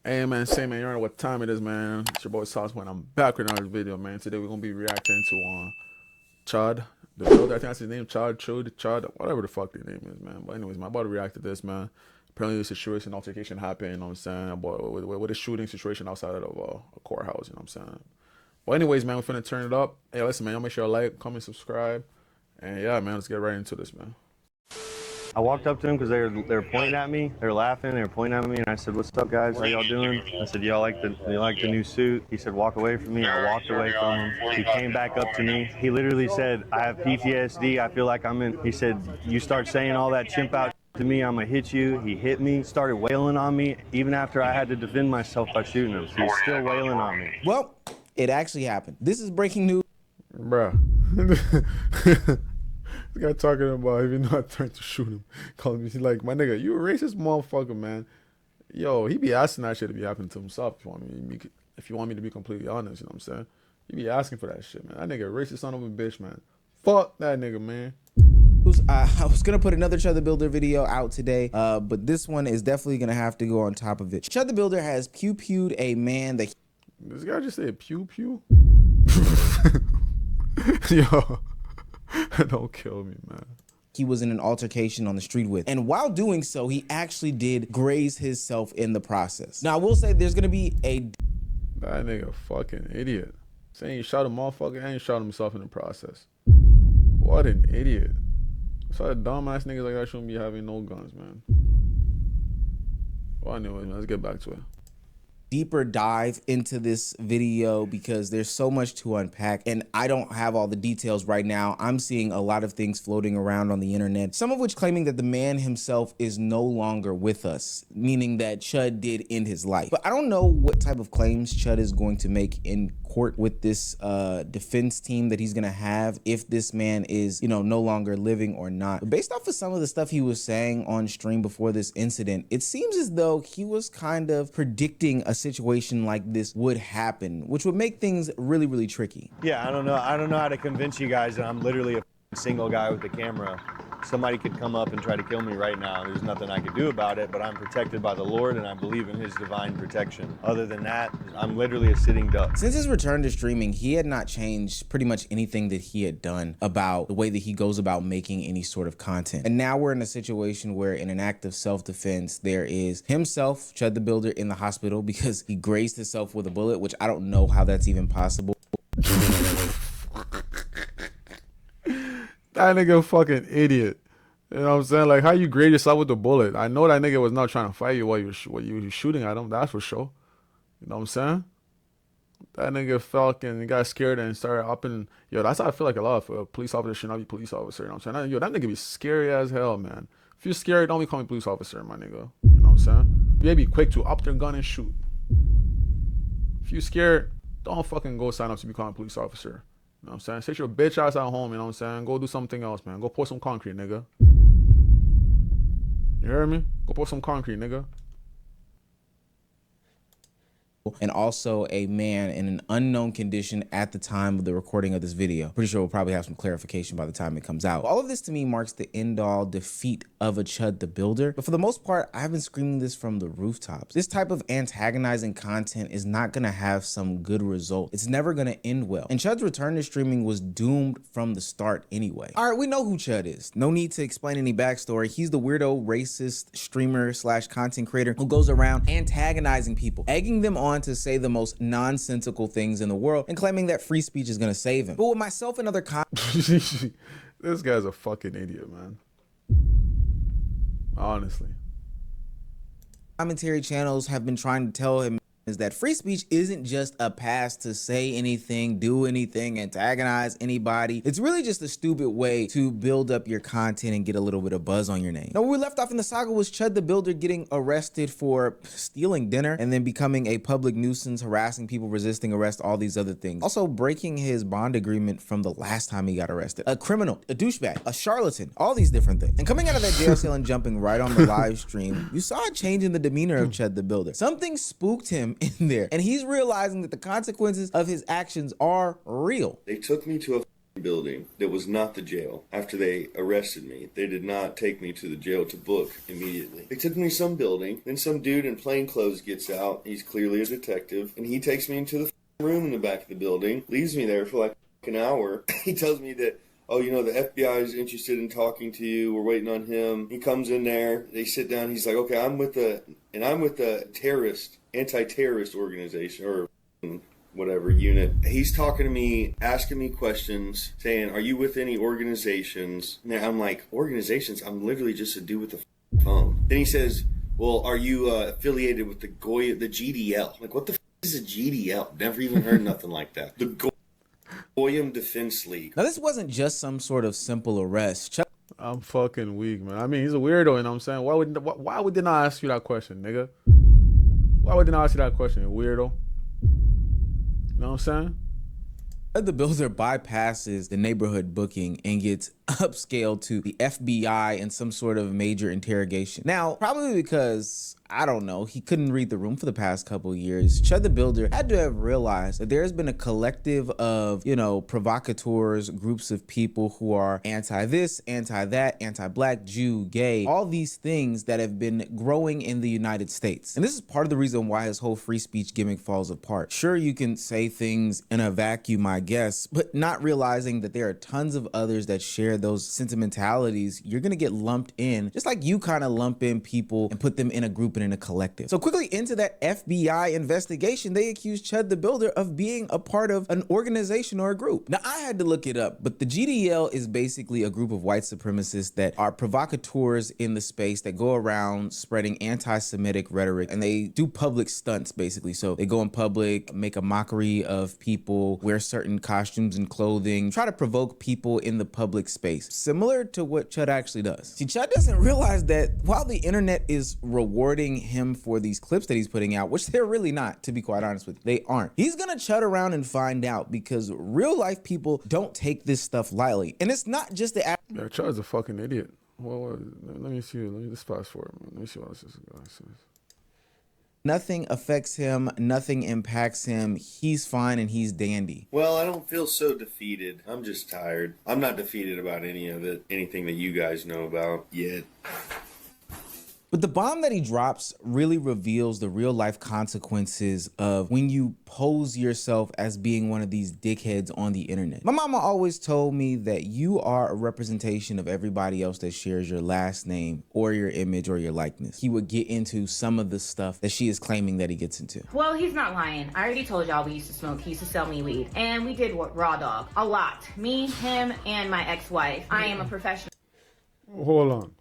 Hey man, say man, you know what time it is, man. It's your boy Sauce when I'm back with another video, man. Today we're gonna be reacting to Chud, the builder. I think that's his name, Chud, whatever the fuck their name is, man. But anyways, my about to react to this, man. Apparently, the situation, altercation happened. You know what I'm saying? But with a shooting situation outside of a courthouse. You know what I'm saying? But anyways, man, we're finna turn it up. Hey, listen, man, y'all make sure you like, comment, subscribe, and yeah, man, let's get right into this, man. I walked up to them because they were pointing at me. They were laughing. They were pointing at me, and I said, "What's up, guys? How y'all doing?" I said, "Y'all like the new suit?" He said, "Walk away from me." I walked away from him. He came back up to me. He literally said, "I have PTSD. I feel like I'm in." He said, "You start saying all that chimp out to me, I'm gonna hit you." He hit me, started wailing on me, even after I had to defend myself by shooting him. He's still wailing on me. Well, it actually happened. This is breaking news. Bruh. This guy talking about even though I tried to shoot him, calling me like, my nigga, you a racist motherfucker, man. Yo, he be asking that shit to be happening to himself. If you want me to be completely honest, you know what I'm saying? He be asking for that shit, man. That nigga racist son of a bitch, man. Fuck that nigga, man. I was gonna put another Chud the Builder video out today, but this one is definitely gonna have to go on top of it. Chud the Builder has pew-pewed a man that This guy just said pew pew. Yo, don't kill me, man. he was in an altercation on the street with, and while doing so, he actually did graze himself in the process. Now, I will say there's gonna be That nigga fucking idiot. Saying he shot a motherfucker and he shot himself in the process. What an idiot. So dumbass niggas like that shouldn't be having no guns, man. Well, anyways, man, let's get back to it. deeper dive into this video because there's so much to unpack, and I don't have all the details right now. I'm seeing a lot of things floating around on the internet, some of which claiming that the man himself is no longer with us, meaning that Chud did end his life. But I don't know what type of claims Chud is going to make in court with this defense team that he's gonna have if this man is, you know, no longer living or not. But based off of some of the stuff he was saying on stream before this incident, it seems as though he was kind of predicting a situation like this would happen, which would make things really, really tricky. Yeah, I don't know how to convince you guys that I'm literally a single guy with a camera. Somebody could come up and try to kill me right now. There's nothing I could do about it, but I'm protected by the Lord and I believe in his divine protection. Other than that, I'm literally a sitting duck. Since his return to streaming, he had not changed pretty much anything that he had done about the way that he goes about making any sort of content. And now we're in a situation where, in an act of self-defense, there is himself, Chud the Builder, in the hospital because he grazed himself with a bullet, which I don't know how that's even possible. That nigga a fucking idiot. You know what I'm saying? Like, how you grade yourself with a bullet? I know that nigga was not trying to fight you while you were shooting at him. That's for sure. You know what I'm saying? That nigga fucking got scared and started upping. Yo, that's how I feel like a lot of police officers should not be police officer. You know what I'm saying? Yo, that nigga be scary as hell, man. If you're scary, don't be calling police officer, my nigga. You know what I'm saying? You gotta be quick to up their gun and shoot. If you scared, don't fucking go sign up to become a police officer. You know what I'm saying? Sit your bitch ass at home, you know what I'm saying? Go do something else, man. Go pour some concrete, nigga. You hear me? Go pour some concrete, nigga. And also a man in an unknown condition at the time of the recording of this video. Pretty sure we'll probably have some clarification by the time it comes out. All of this to me marks the end-all defeat of a Chud the Builder. But for the most part, I've been screaming this from the rooftops. This type of antagonizing content is not gonna have some good result. It's never gonna end well. And Chud's return to streaming was doomed from the start anyway. All right, we know who Chud is. No need to explain any backstory. He's the weirdo, racist streamer slash content creator who goes around antagonizing people, egging them on to say the most nonsensical things in the world and claiming that free speech is going to save him. But with myself and other This guy's a fucking idiot, man. Honestly. commentary channels have been trying to tell him is that free speech isn't just a pass to say anything, do anything, antagonize anybody. It's really just a stupid way to build up your content and get a little bit of buzz on your name. Now, where we left off in the saga was Chud the Builder getting arrested for stealing dinner and then becoming a public nuisance, harassing people, resisting arrest, all these other things. Also breaking his bond agreement from the last time he got arrested. A criminal, a douchebag, a charlatan, all these different things. And coming out of that jail cell and jumping right on the live stream, you saw a change in the demeanor of Chud the Builder. Something spooked him in there, and he's realizing that the consequences of his actions are real. They took me to a building that was not the jail. After they arrested me, they did not take me to the jail to book immediately. They took me to some building, then some dude in plain clothes gets out, he's clearly a detective, and he takes me into the room in the back of the building, leaves me there for like an hour. He tells me that, oh, you know, the FBI is interested in talking to you, we're waiting on him. He comes in there, they sit down, he's like, okay, I'm with the anti-terrorist organization, or whatever unit. He's talking to me, asking me questions, saying, are you with any organizations? And I'm like, organizations? I'm literally just a dude with a phone. Then he says, well, are you affiliated with the GDL? I'm like, what the is a GDL? Never even heard nothing like that. The Goyim Defense League. Now, this wasn't just some sort of simple arrest. I'm fucking weak, man. I mean, he's a weirdo, you know what I'm saying? Why would they not ask you that question, nigga? Why would they not ask you that question, you weirdo? You know what I'm saying? The builder bypasses the neighborhood booking and gets upscaled to the FBI and some sort of major interrogation. Now, probably because, I don't know, he couldn't read the room for the past couple years, Chud the Builder had to have realized that there's been a collective of, you know, provocateurs, groups of people who are anti-this, anti-that, anti-black, Jew, gay, all these things that have been growing in the United States. And this is part of the reason why his whole free speech gimmick falls apart. Sure, you can say things in a vacuum, I guess, but not realizing that there are tons of others that share those sentimentalities, you're gonna get lumped in, just like you kind of lump in people and put them in a group and in a collective. So quickly into that FBI investigation, they accused Chud the Builder of being a part of an organization or a group. Now, I had to look it up, but the GDL is basically a group of white supremacists that are provocateurs in the space that go around spreading anti-Semitic rhetoric, and they do public stunts, basically. So they go in public, make a mockery of people, wear certain costumes and clothing, try to provoke people in the public space, similar to what Chud actually does. See, Chud doesn't realize that while the internet is rewarding him for these clips that he's putting out, which they're really not, to be quite honest with you, they aren't. He's gonna chud around and find out, because real life people don't take this stuff lightly. And it's not just the Yeah, Chud's a fucking idiot. Well, let me see. Let me just fast forward, man. Let me see what else this guy says. Nothing affects him, nothing impacts him. He's fine and he's dandy. Well, I don't feel so defeated. I'm just tired. I'm not defeated about any of it, anything that you guys know about yet. But the bomb that he drops really reveals the real life consequences of when you pose yourself as being one of these dickheads on the internet. My mama always told me that you are a representation of everybody else that shares your last name or your image or your likeness. He would get into some of the stuff that she is claiming that he gets into. Well, he's not lying. I already told y'all we used to smoke. He used to sell me weed. And we did raw dog. A lot. Me, him, and my ex-wife. I am a professional. Hold on.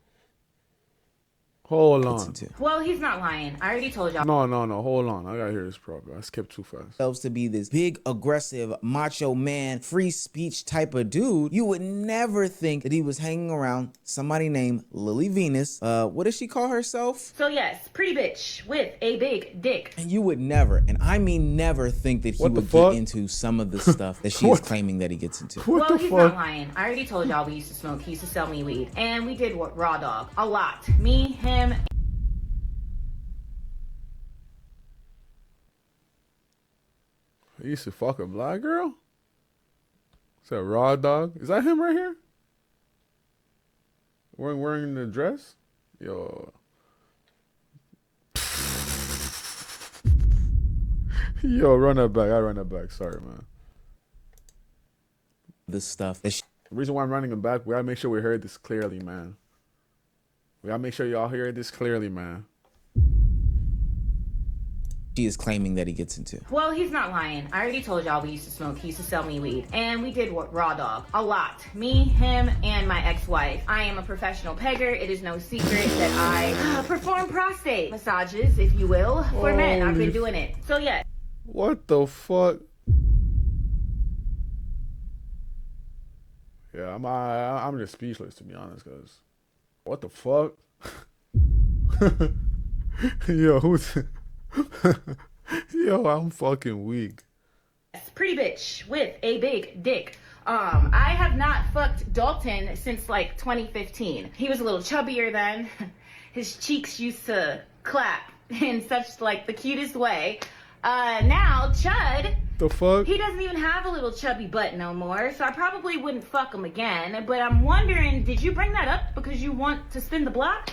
Hold on. Well, he's not lying. I already told y'all. No. Hold on. I gotta hear this properly. I skipped too fast. To be this big, aggressive, macho man, free speech type of dude, you would never think that he was hanging around somebody named Lily Venus. What does she call herself? So yes, pretty bitch with a big dick. And you would never, and I mean never, think that he would get into some of the stuff that she is claiming that he gets into. Well, he's not lying. I already told y'all we used to smoke. He used to sell me weed. And we did raw dog. A lot. Me, him. He used to fuck a black girl? Is that raw dog? Is that him right here? Wearing the dress? Yo. Yo, run that back. I run that back. Sorry, man. The stuff that the reason why I'm running it back, we gotta make sure we heard this clearly, man. We gotta make sure y'all hear this clearly, man. She is claiming that he gets into. Well, he's not lying. I already told y'all we used to smoke. He used to sell me weed. And we did raw dog. A lot. Me, him, and my ex-wife. I am a professional pegger. It is no secret that I perform prostate massages, if you will, for men. I've been doing it. So yeah. What the fuck? Yeah, I'm just speechless, to be honest, cause what the fuck? Yo, who's yo, I'm fucking weak. Pretty bitch with a big dick. I have not fucked Dalton since like 2015. He was a little chubbier then. His cheeks used to clap in such like the cutest way. Now Chud The fuck? He doesn't even have a little chubby butt no more, so I probably wouldn't fuck him again. But I'm wondering, did you bring that up because you want to spin the block?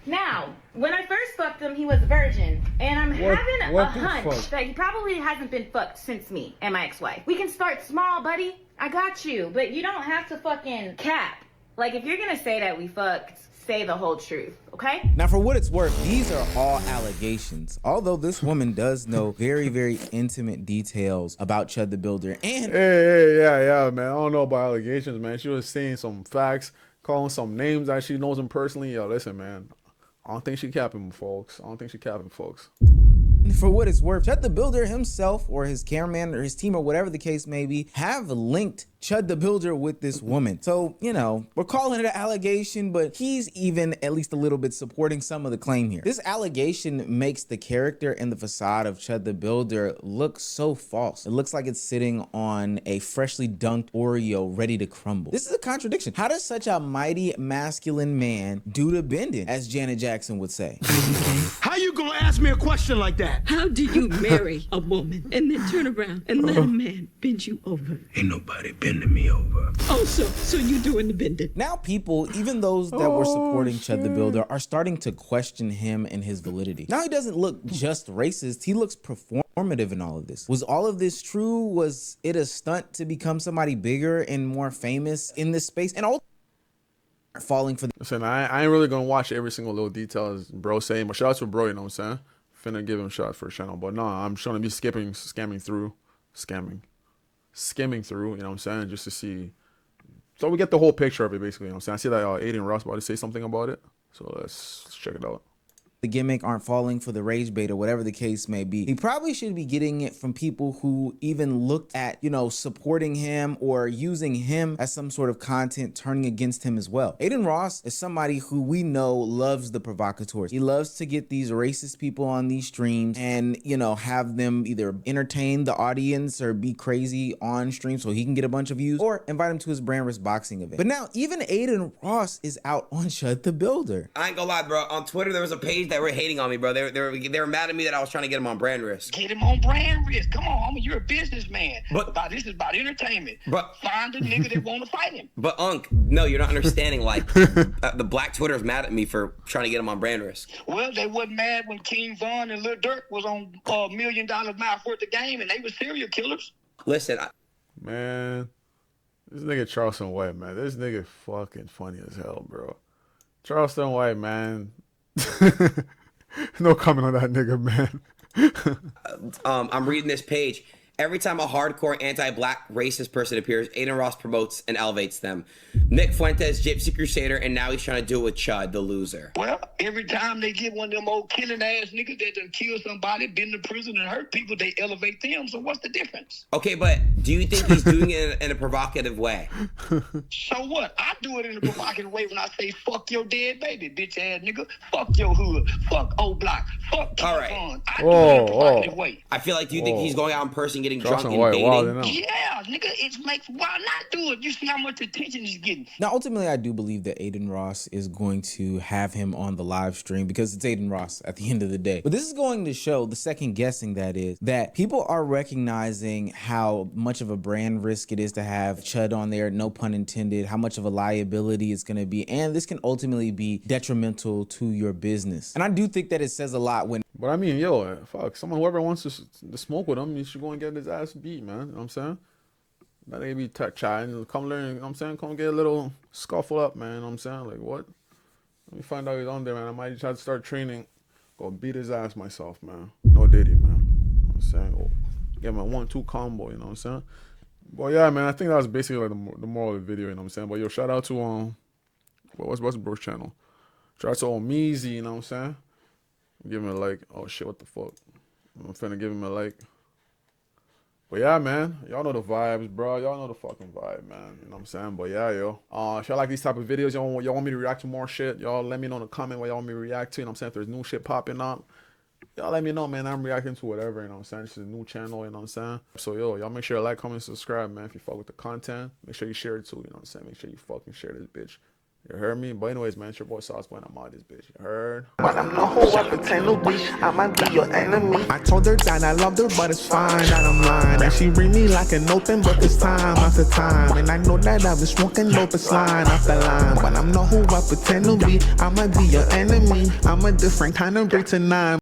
Now, when I first fucked him, he was a virgin, and I'm having a hunch that he probably hasn't been fucked since me and my ex-wife. We can start small, buddy. I got you, but you don't have to fucking cap. Like, if you're gonna say that we fucked, say the whole truth, okay? Now, for what it's worth, these are all allegations. Although this woman does know very, very intimate details about Chud the Builder. And yeah, man. I don't know about allegations, man. She was saying some facts, calling some names that she knows him personally. Yo, listen, man. I don't think she capping, folks. for what it's worth, Chud the Builder himself or his cameraman or his team or whatever the case may be have linked Chud the Builder with this woman. So, you know, we're calling it an allegation, but he's even at least a little bit supporting some of the claim here. This allegation makes the character and the facade of Chud the Builder look so false. It looks like it's sitting on a freshly dunked Oreo ready to crumble. This is a contradiction. How does such a mighty masculine man do the bending, as Janet Jackson would say? How you gonna ask me a question like that? How do you marry a woman and then turn around and let a man bend you over? Ain't nobody bending me over. Oh, so you doing the bending? Now people, even those that were supporting Chud the Builder, are starting to question him and his validity. Now he doesn't look just racist, he looks performative in all of this. Was all of this true? Was it a stunt to become somebody bigger and more famous in this space? And all falling for the— Listen, I ain't really gonna watch every single little detail as bro saying, but shout out to bro, you know what I'm saying? Finna give him a shot for a channel, but no, I'm trying to be skimming through, you know what I'm saying, just to see. So we get the whole picture of it, basically, you know what I'm saying? I see that Aiden Ross about to say something about it, so let's check it out. The gimmick, aren't falling for the rage bait or whatever the case may be. He probably should be getting it from people who even looked at, you know, supporting him or using him as some sort of content turning against him as well. Aiden Ross is somebody who we know loves the provocateurs. He loves to get these racist people on these streams and, you know, have them either entertain the audience or be crazy on stream so he can get a bunch of views, or invite him to his brand risk boxing event. But now even Aiden Ross is out on Chud the Builder. I ain't gonna lie, bro. On Twitter, there was a page that were hating on me, bro. They were mad at me that I was trying to get him on brand risk. Get him on brand risk. Come on, homie, you're a businessman. But this is about entertainment. But find a nigga that want to fight him. But Unc, no, you're not understanding. Like the Black Twitter is mad at me for trying to get him on brand risk. Well, they wasn't mad when King Von and Lil Durk was on $1 million mouth worth of game, and they were serial killers. Listen, Man, this nigga Charleston White, man, this nigga fucking funny as hell, bro. Charleston White, man. No comment on that nigga, man. I'm reading this page. Every time a hardcore anti-black racist person appears, Aiden Ross promotes and elevates them. Nick Fuentes, Gypsy Crusader, and now he's trying to do it with Chud, the loser. Well, every time they get one of them old killing ass niggas that done killed somebody, been to prison and hurt people, they elevate them. So what's the difference? Okay, but do you think he's doing it in a provocative way? So what? I do it in a provocative way when I say fuck your dead baby, bitch ass nigga. Fuck your hood. Fuck old block. Fuck King Von. I do it in a provocative way. I feel like, do you think he's going out in person getting drunk Charleston and White, dating? wow, Yeah, nigga, it makes why not do it? You see how much attention he's getting. Now, ultimately, I do believe that Aiden Ross is going to have him on the live stream because it's Aiden Ross at the end of the day. But this is going to show, the second guessing that is, that people are recognizing how much of a brand risk it is to have Chud on there, no pun intended, how much of a liability it's going to be, and this can ultimately be detrimental to your business. And I do think that it says a lot when— But I mean, yo, fuck, whoever wants to smoke with him, you should go and get his ass beat, man. You know what I'm saying? That nigga be chatting, come learn, you know what I'm saying? Come get a little scuffle up, man. You know what I'm saying? Like, what? Let me find out he's on there, man. I might try to start training. Go beat his ass myself, man. No Diddy, man. You know what I'm saying? Go get my 1-2 combo, you know what I'm saying? But yeah, man, I think that was basically like the moral of the video, you know what I'm saying? But yo, shout out to, what's bro's channel? Shout out to Meezy, you know what I'm saying? Give him a like. Oh shit, what the fuck? I'm finna give him a like. But yeah, man, y'all know the vibes, bro. Y'all know the fucking vibe, man. You know what I'm saying? But yeah, yo. If y'all like these type of videos, y'all want me to react to more shit, y'all let me know in the comment what y'all want me to react to. You know what I'm saying? If there's new shit popping up, y'all let me know, man. I'm reacting to whatever, you know what I'm saying? This is a new channel, you know what I'm saying? So yo, y'all make sure to like, comment, subscribe, man. If you fuck with the content, make sure you share it too, you know what I'm saying? Make sure you fucking share this bitch. You heard me? But anyways, man, it's your boy Sauce when I'm out this bitch. You heard? But I'm no hoe, I pretend to be. I might be your enemy. I told her that I loved her, but it's fine that I'm lying. And she read me like an open book, it's time after time. And I know that I've been smoking dope, it's line after line. But I'm no hoe, I pretend to be. I might be your enemy. I'm a different kind of break tonight.